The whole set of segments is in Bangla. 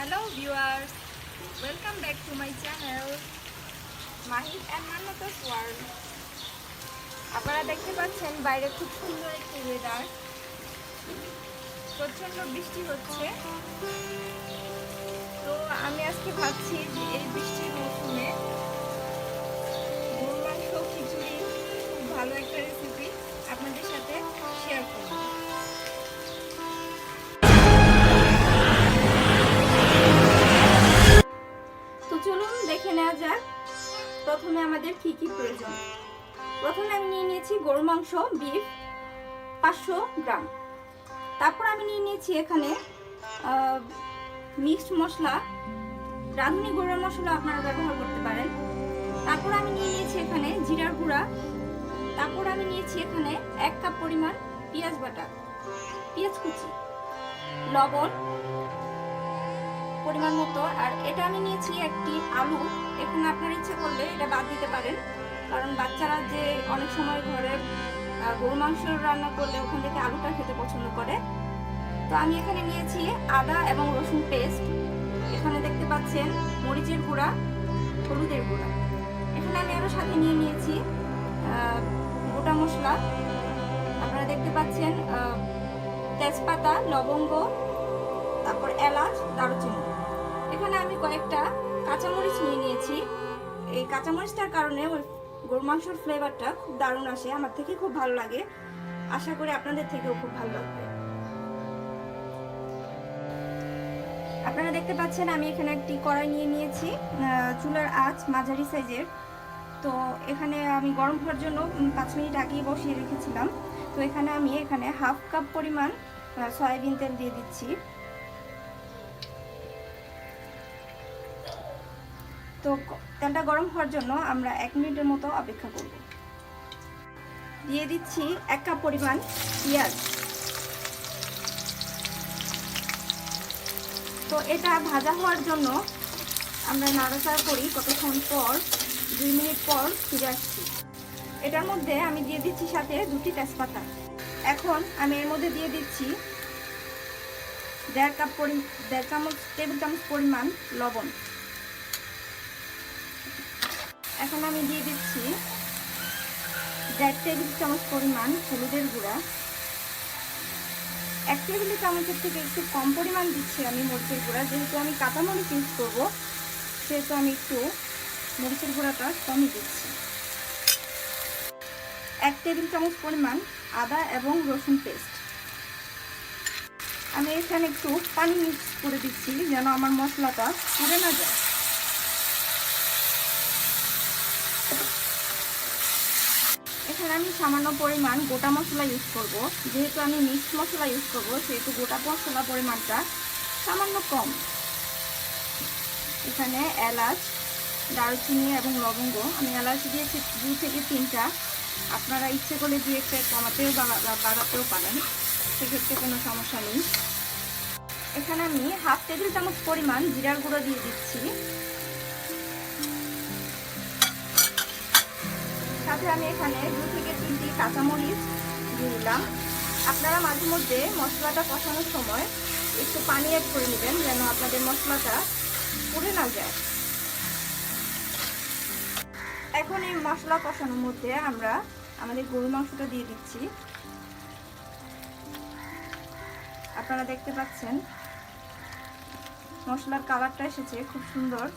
Hello viewers, welcome back to my channel Mahib Manno's World. আপনারা দেখতে পাচ্ছেন বাইরে খুব সুন্দর একটি ওয়েদার, প্রচন্ড বৃষ্টি হচ্ছে। তো আমি আজকে ভাবছি যে এই বৃষ্টির মৌসুমে গরুর মাংস খিচুড়ি খুব ভালো একটা রেসিপি আপনাদের সাথে শেয়ার করব। চলুন দেখে নেওয়া যাক প্রথমে আমাদের কি কি প্রয়োজন। প্রথমে আমি নিয়ে নিয়েছি গরুর মাংস বিফ 500 গ্রাম। তারপর আমি নিয়ে নিয়েছি এখানে মিক্সড মশলা, রাঁধুনি গুঁড়া মশলা আপনারা ব্যবহার করতে পারেন। তারপর আমি নিয়ে নিয়েছি এখানে জিরার গুঁড়া। তারপর আমি নিয়েছি এখানে 1 কাপ পরিমাণ পেঁয়াজ বাটা, পেঁয়াজ কুচি, লবণ পরিমাণ মতো। আর এটা আমি নিয়েছি একটি আলু। এখানে আপনার ইচ্ছে করলে এটা বাদ দিতে পারেন, কারণ বাচ্চারা যে অনেক সময় ঘরে গরু মাংস রান্না করলে ওখান থেকে আলুটা খেতে পছন্দ করে। তো আমি এখানে নিয়েছি আদা এবং রসুন পেস্ট। এখানে দেখতে পাচ্ছেন মরিচের গুঁড়া, হলুদের গুঁড়া। এখানে আমি আরও সাথে নিয়ে নিয়েছি গোটা মশলা। আপনারা দেখতে পাচ্ছেন তেজপাতা, লবঙ্গ, তারপর এলাচ, দারুচিনি। এখানে আমি কয়েকটা কাঁচামরিচ নিয়ে নিয়েছি। এই কাঁচামরিচটার কারণে ওই গরু মাংসের ফ্লেভারটা খুব দারুণ আসে, আমার থেকে খুব ভালো লাগে। আশা করি আপনাদের থেকেও খুব ভালো লাগবে। আপনারা দেখতে পাচ্ছেন আমি এখানে একটি কড়াই নিয়ে নিয়েছি, চুলার আঁচ মাঝারি সাইজের। তো এখানে আমি গরম হওয়ার জন্য 5 মিনিট আগেই বসিয়ে রেখেছিলাম। তো এখানে আমি হাফ কাপ পরিমাণ সয়াবিন তেল দিয়ে দিচ্ছি। তো তেলটা গরম হওয়ার জন্য আমরা 1 মিনিটের মতো অপেক্ষা করব। দিয়ে দিচ্ছি 1 কাপ পরিমাণ পেঁয়াজ। তো এটা ভাজা হওয়ার জন্য আমরা নাড়াচাড়া করি। কতক্ষণ পর 2 মিনিট পর ফিরে আসছি। এটার মধ্যে আমি দিয়ে দিচ্ছি সাথে 2টি তেজপাতা। এখন আমি এর মধ্যে দিয়ে দিচ্ছি 1.5 টেবিল চামচ পরিমাণ লবণ। এখন আমি দিয়ে দিচ্ছি 1.5 টেবিল চামচ পরিমাণ হলুদের গুঁড়া। 1 টেবিল চামচের থেকে একটু কম পরিমাণ দিচ্ছি আমি মরিচের গুঁড়া। যেহেতু আমি কাঁচা মরিচ ইউজ করবো, সেহেতু আমি একটু মরিচের গুঁড়াটা কমই দিচ্ছি। 1 টেবিল চামচ পরিমাণ আদা এবং রসুন পেস্ট। আমি এখানে একটু পানি মিক্স করে দিচ্ছি যেন আমার মশলাটা পুড়ে না যায়। এখানে আমি সামান্য পরিমাণ গোটা মশলা ইউজ করব। যেহেতু আমি মিক্সড মশলা ইউজ করব, সেহেতু গোটা মশলা পরিমাণটা সামান্য কম। এখানে এলাচ, দারুচিনি এবং লবঙ্গ। আমি এলাচ দিয়েছি 2 থেকে 3টা। আপনারা ইচ্ছে করলে 2-1টা কমাতেও বাড়াতেও পারেন, সেক্ষেত্রে কোনো সমস্যা নেই। এখানে আমি হাফ টেবিল চামচ পরিমাণ জিরার গুঁড়ো দিয়ে দিচ্ছি। সাথে আমি এখানে 2 থেকে 3টি কাঁচামরিচ দিয়ে দিলাম। আপনারা মাঝে মধ্যে মশলাটা কষানোর সময় একটু পানি অ্যাড করে নেবেন, যেন আপনাদের মশলাটা পুড়ে না যায়। এখন এই মশলা কষানোর মধ্যে আমরা আমাদের গরু মাংসটা দিয়ে দিচ্ছি। আপনারা দেখতে পাচ্ছেন মশলার কালারটা এসেছে খুব সুন্দর।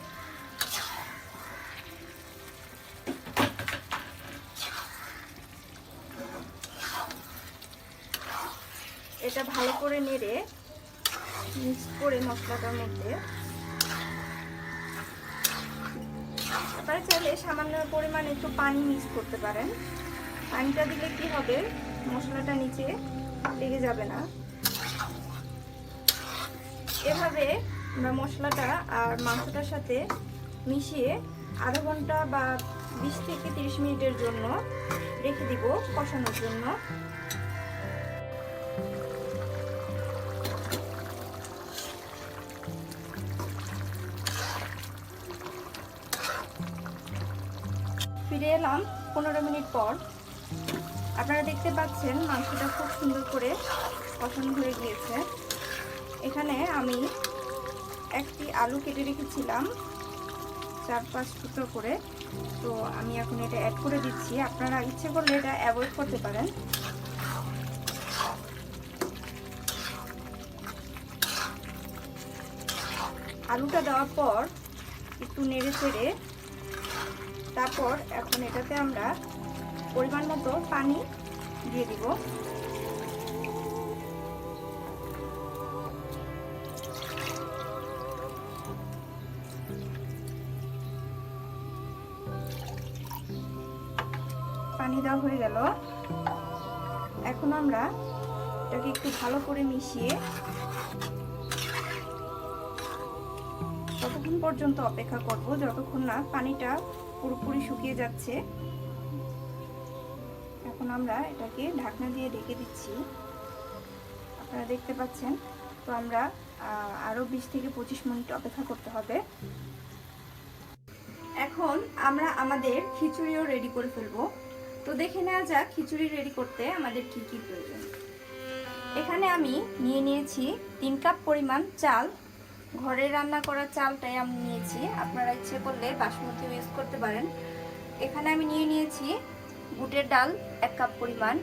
এটা ভালো করে নেড়ে মিক্স করে মশলাটার মধ্যে আপনারা চাইলে সামান্য পরিমাণে একটু পানি মিক্স করতে পারেন। পানিটা দিলে কি হবে, মশলাটা নিচে লেগে যাবে না। এভাবে আমরা মশলাটা আর মাংসটার সাথে মিশিয়ে আধা ঘন্টা বা 20 থেকে 30 মিনিটের জন্য রেখে দিব কষানোর জন্য। ফিরে এলাম 15 মিনিট পর। আপনারা দেখতে পাচ্ছেন মাংসটা খুব সুন্দর করে কষানো হয়ে গিয়েছে। এখানে আমি 1 আলু কেটে রেখেছিলাম 4-5 টুকরো করে। তো আমি এখন এটা অ্যাড করে দিচ্ছি। আপনারা ইচ্ছে করলে এটা অ্যাভয়েড করতে পারেন। আলুটা দেওয়ার পর একটু নেড়ে চেড়ে তারপর এখন এটাতে আমরা পরিমাণ মতো পানি দিয়ে দিব। পানি দেওয়া হয়ে গেল। এখন আমরা এটাকে একটু ভালো করে মিশিয়ে ততক্ষণ পর্যন্ত অপেক্ষা করব যতক্ষণ না পানিটা পুরোপুরি শুকিয়ে যাচ্ছে। এখন আমরা এটাকে ঢাকনা দিয়ে ঢেকে দিচ্ছি। আপনারা দেখতে পাচ্ছেন। তো আমরা আরও 20 থেকে 25 মিনিট অপেক্ষা করতে হবে। এখন আমরা আমাদের খিচুড়িও রেডি করে ফেলবো। তো দেখে নেওয়া যাক খিচুড়ি রেডি করতে আমাদের কি কি প্রয়োজন। এখানে আমি নিয়ে নিয়েছি 3 কাপ পরিমাণ চাল। ঘরে রান্না করা চালটাই আমি নিয়েছি, আপনারা ইচ্ছে করলে বাসমতি ইউজ করতে পারেন। এখানে আমি নিয়ে নিয়েছি বুটের ডাল 1 কাপ পরিমাণ,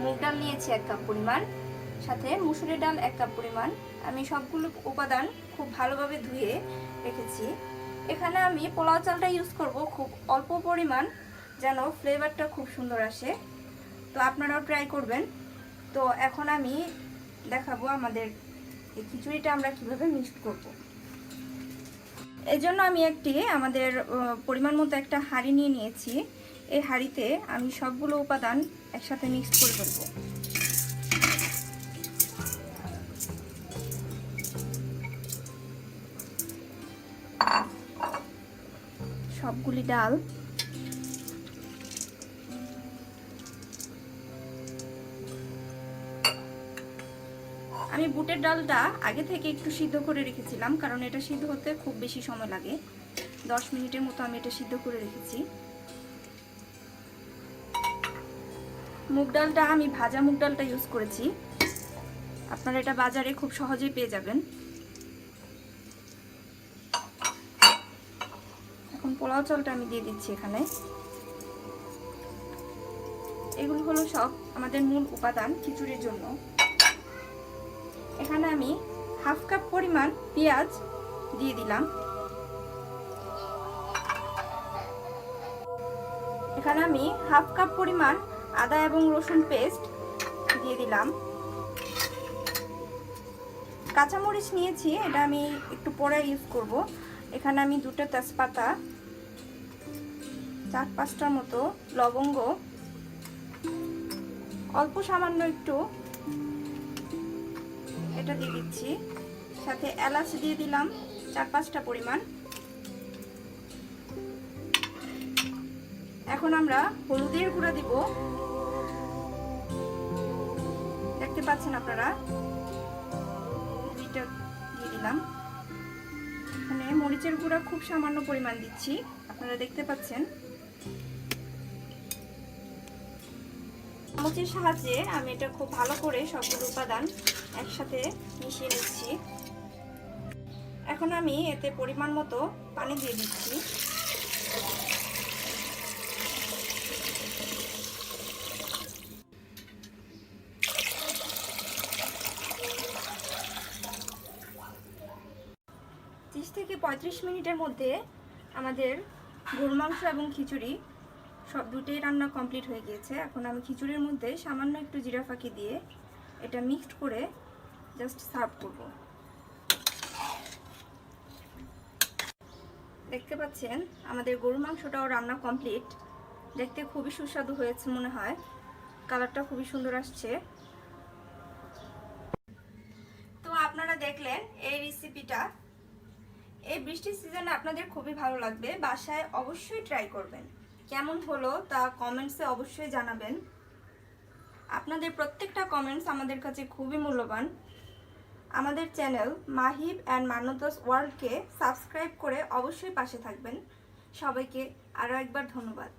মুগ ডাল নিয়েছি 1 কাপ পরিমাণ, সাথে মুসুরি ডাল 1 কাপ পরিমাণ। আমি সবগুলো উপাদান খুব ভালোভাবে ধুয়ে রেখেছি। এখানে আমি পোলাও চালটা ইউজ করব খুব অল্প পরিমাণ, যেন ফ্লেভারটা খুব সুন্দর আসে। তো আপনারাও ট্রাই করবেন। তো এখন আমি দেখাবো আমাদের এই খিচুড়িটা আমরা কিভাবে মিক্স করব। এই জন্য আমি আমাদের পরিমাণ মতো একটা হাঁড়ি নিয়ে নিয়েছি। এই হাঁড়িতে আমি সবগুলো উপাদান একসাথে মিক্স করে ফেলবো। সবগুলি ডাল আমি বুটের ডালটা আগে থেকে একটু সিদ্ধ করে রেখেছিলাম, কারণ এটা সিদ্ধ হতে খুব বেশি সময় লাগে। 10 মিনিটের মতো আমি এটা সিদ্ধ করে রেখেছি। মুগ ডালটা আমি ভাজা মুগ ডালটা ইউজ করেছি। আপনারা এটা বাজারে খুব সহজেই পেয়ে যাবেন। এখন পোলাও চালটা আমি দিয়ে দিচ্ছি এখানে। এগুলো হলো সব আমাদের মূল উপাদান খিচুড়ির জন্য। এখানে আমি হাফ কাপ পরিমাণ পেঁয়াজ দিয়ে দিলাম। এখানে আমি হাফ কাপ পরিমাণ আদা এবং রসুন পেস্ট দিয়ে দিলাম। কাঁচামরিচ নিয়েছি, এটা আমি একটু পরে ইউজ করব। এখানে আমি 2টা তেজপাতা, 4-5টার মতো লবঙ্গ, অল্প সামান্য একটু এটা দিয়ে দিচ্ছি। সাথে এলাচ দিয়ে দিলাম 4-5টা পরিমাণ। এখন আমরা হলুদের গুঁড়া দিব, দেখতে পাচ্ছেন আপনারা, 2টা দিয়ে দিলাম। এখানে মরিচের গুঁড়া খুব সামান্য পরিমাণ দিচ্ছি, আপনারা দেখতে পাচ্ছেন। চামচের সাহায্যে আমি এটা খুব ভালো করে সবগুলো উপাদান একসাথে মিশিয়ে নিচ্ছি। এখন আমি এতে পরিমাণ মতো পানি দিয়ে দিচ্ছি। থেকে 35 মিনিটের মধ্যে আমাদের গরুর মাংস এবং খিচুড়ি সব দুটোই রান্না কমপ্লিট হয়ে গিয়েছে। এখন আমি খিচুড়ির মধ্যে সামান্য একটু জিরা ফাঁকি দিয়ে এটা মিক্সড করে জাস্ট সার্ভ করব। দেখতে পাচ্ছেন আমাদের গরুর মাংসটাও রান্না কমপ্লিট। দেখতে খুবই সুস্বাদু হয়েছে মনে হয়, কালারটা খুবই সুন্দর আসছে। তো আপনারা দেখলেন এই রেসিপিটা। এই বৃষ্টির সিজনে আপনাদের খুবই ভালো লাগবে, বাসায় অবশ্যই ট্রাই করবেন। কেমন হলো তা কমেন্টসে অবশ্যই জানাবেন। আপনাদের প্রত্যেকটা কমেন্টস আমাদের কাছে খুবই মূল্যবান। আমাদের চ্যানেল মাহিব অ্যান্ড মান্নোস ওয়ার্ল্ডকে সাবস্ক্রাইব করে অবশ্যই পাশে থাকবেন। সবাইকে আরও একবার ধন্যবাদ।